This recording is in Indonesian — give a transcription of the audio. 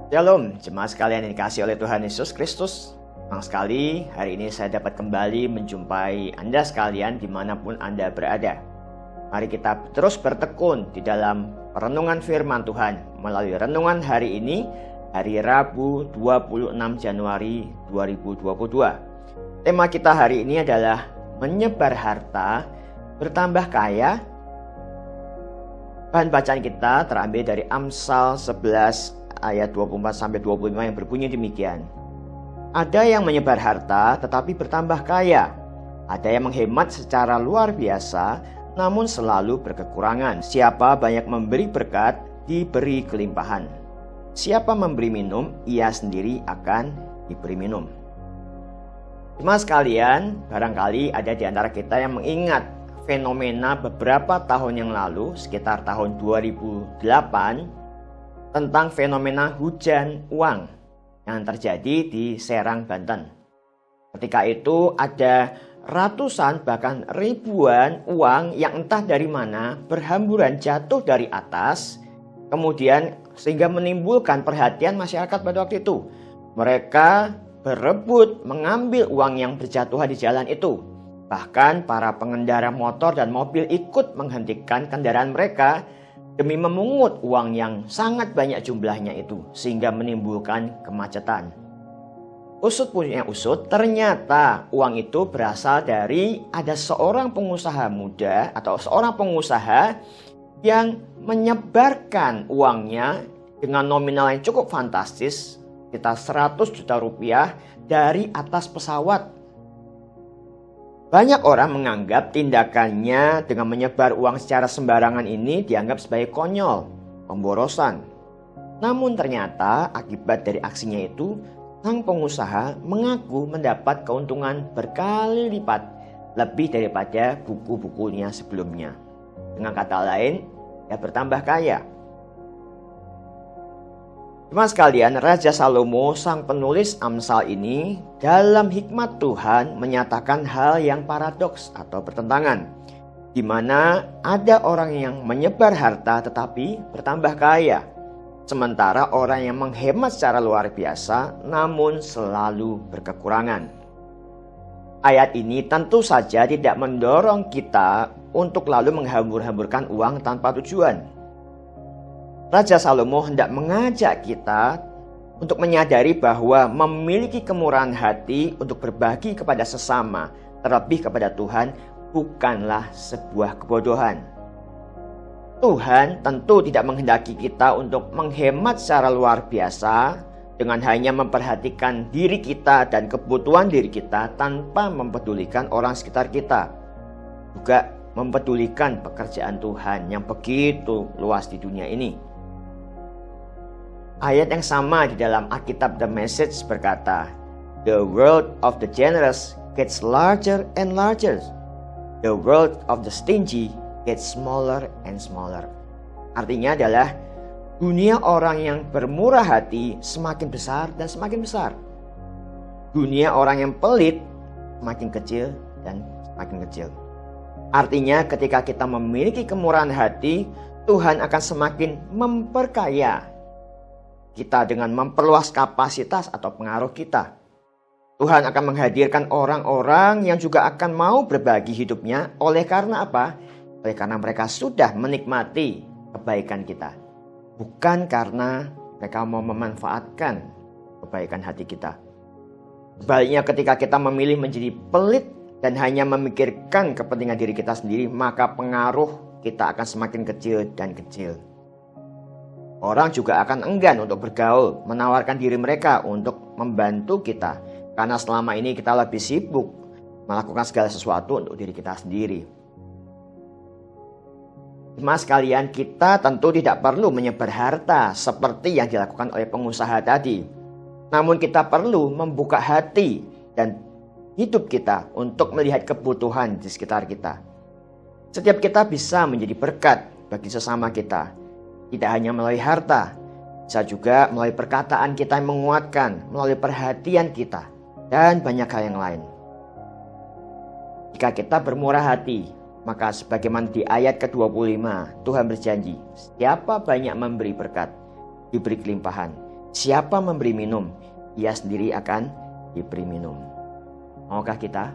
Shalom, jemaat sekalian yang dikasihi oleh Tuhan Yesus Kristus. Senang sekali hari ini saya dapat kembali menjumpai Anda sekalian dimanapun Anda berada. Mari kita terus bertekun di dalam renungan firman Tuhan melalui renungan hari ini, hari Rabu 26 Januari 2022. Tema kita hari ini adalah menyebar harta, bertambah kaya. Bahan bacaan kita terambil dari Amsal 11 ayat 24-25 yang berbunyi demikian. Ada yang menyebar harta tetapi bertambah kaya. Ada yang menghemat secara luar biasa namun selalu berkekurangan. Siapa banyak memberi berkat, diberi kelimpahan. Siapa memberi minum, ia sendiri akan diberi minum. Jemaat sekalian, barangkali ada di antara kita yang mengingat fenomena beberapa tahun yang lalu, sekitar tahun 2008, tentang fenomena hujan uang yang terjadi di Serang, Banten. Ketika itu ada ratusan bahkan ribuan uang yang entah dari mana berhamburan jatuh dari atas, kemudian sehingga menimbulkan perhatian masyarakat pada waktu itu. Mereka berebut mengambil uang yang berjatuhan di jalan itu. Bahkan para pengendara motor dan mobil ikut menghentikan kendaraan mereka demi memungut uang yang sangat banyak jumlahnya itu, sehingga menimbulkan kemacetan. Usut punya usut, ternyata uang itu berasal dari ada seorang pengusaha muda atau seorang pengusaha yang menyebarkan uangnya dengan nominal yang cukup fantastis, sekitar 100 juta rupiah dari atas pesawat. Banyak orang menganggap tindakannya dengan menyebar uang secara sembarangan ini dianggap sebagai konyol, pemborosan. Namun ternyata akibat dari aksinya itu, sang pengusaha mengaku mendapat keuntungan berkali lipat lebih daripada buku-bukunya sebelumnya. Dengan kata lain, dia bertambah kaya. Jemaat sekalian, Raja Salomo, sang penulis Amsal ini, dalam hikmat Tuhan menyatakan hal yang paradoks atau bertentangan, di mana ada orang yang menyebar harta tetapi bertambah kaya, sementara orang yang menghemat secara luar biasa namun selalu berkekurangan. Ayat ini tentu saja tidak mendorong kita untuk lalu menghambur-hamburkan uang tanpa tujuan. Raja Salomo hendak mengajak kita untuk menyadari bahwa memiliki kemurahan hati untuk berbagi kepada sesama, terlebih kepada Tuhan, bukanlah sebuah kebodohan. Tuhan tentu tidak menghendaki kita untuk menghemat secara luar biasa dengan hanya memperhatikan diri kita dan kebutuhan diri kita tanpa mempedulikan orang sekitar kita. Juga mempedulikan pekerjaan Tuhan yang begitu luas di dunia ini. Ayat yang sama di dalam Alkitab The Message berkata, "The world of the generous gets larger and larger. The world of the stingy gets smaller and smaller." Artinya adalah dunia orang yang bermurah hati semakin besar dan semakin besar. Dunia orang yang pelit semakin kecil dan semakin kecil. Artinya ketika kita memiliki kemurahan hati, Tuhan akan semakin memperkaya kita dengan memperluas kapasitas atau pengaruh kita. Tuhan akan menghadirkan orang-orang yang juga akan mau berbagi hidupnya. Oleh karena apa? Oleh karena mereka sudah menikmati kebaikan kita. Bukan karena mereka mau memanfaatkan kebaikan hati kita. Sebaliknya ketika kita memilih menjadi pelit dan hanya memikirkan kepentingan diri kita sendiri, maka pengaruh kita akan semakin kecil dan kecil. Orang juga akan enggan untuk bergaul, menawarkan diri mereka untuk membantu kita. Karena selama ini kita lebih sibuk melakukan segala sesuatu untuk diri kita sendiri. Jemaat sekalian, kita tentu tidak perlu menyebar harta seperti yang dilakukan oleh pengusaha tadi. Namun kita perlu membuka hati dan hidup kita untuk melihat kebutuhan di sekitar kita. Setiap kita bisa menjadi berkat bagi sesama kita. Tidak hanya melalui harta, bisa juga melalui perkataan kita yang menguatkan, melalui perhatian kita, dan banyak hal yang lain. Jika kita bermurah hati, maka sebagaimana di ayat ke-25, Tuhan berjanji, siapa banyak memberi berkat, diberi kelimpahan. Siapa memberi minum, ia sendiri akan diberi minum. Maukah kita